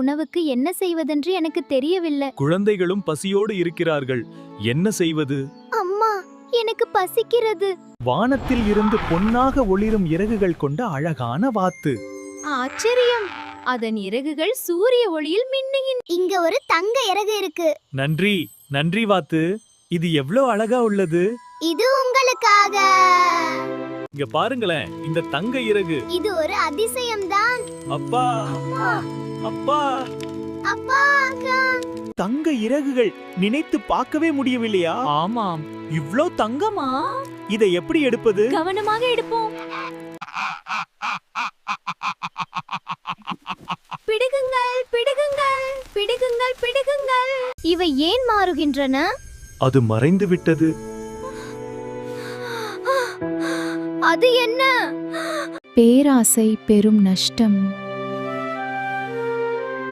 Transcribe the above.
உணவுக்கு என்ன செய்வதென்று எனக்கு தெரியவில்லை. குழந்தைகளும் பசியோடு இருக்கிறார்கள். என்ன செய்வது? அம்மா, எனக்கு பசிக்கிறது. வானத்தில் இருந்து பொன்னாக ஒளிரும் இறகுகள் கொண்ட அழகான வாத்து. ஆச்சரியம்! அதன் இறகுகள் சூரிய ஒளியில் மின்னுகின்றன. இங்க ஒரு தங்க இறகு இருக்கு. நன்றி நன்றி வாத்து. இது எவ்வளவு அழகா உள்ளது. இது உங்களுக்காக. இங்க பாருங்களேன், இந்த தங்க இறகு. இது ஒரு அதிசயம்தான். அப்பா அப்பா, அப்பா, தங்க இறகுகள் நினைத்து பார்க்கவே முடியவில்லையா? ஆமாம். இவ்ளோ தங்கமா? இதை எப்படி எடுப்பது? கவனமாக எடுப்போம். பிடுகுங்கள், பிடுகுங்கள், பிடுகுங்கள், பிடுகுங்கள். இவை ஏன் மாறுகின்றன? அது மறைந்து விட்டது. அது என்ன? பேராசை பெரும் நஷ்டம்.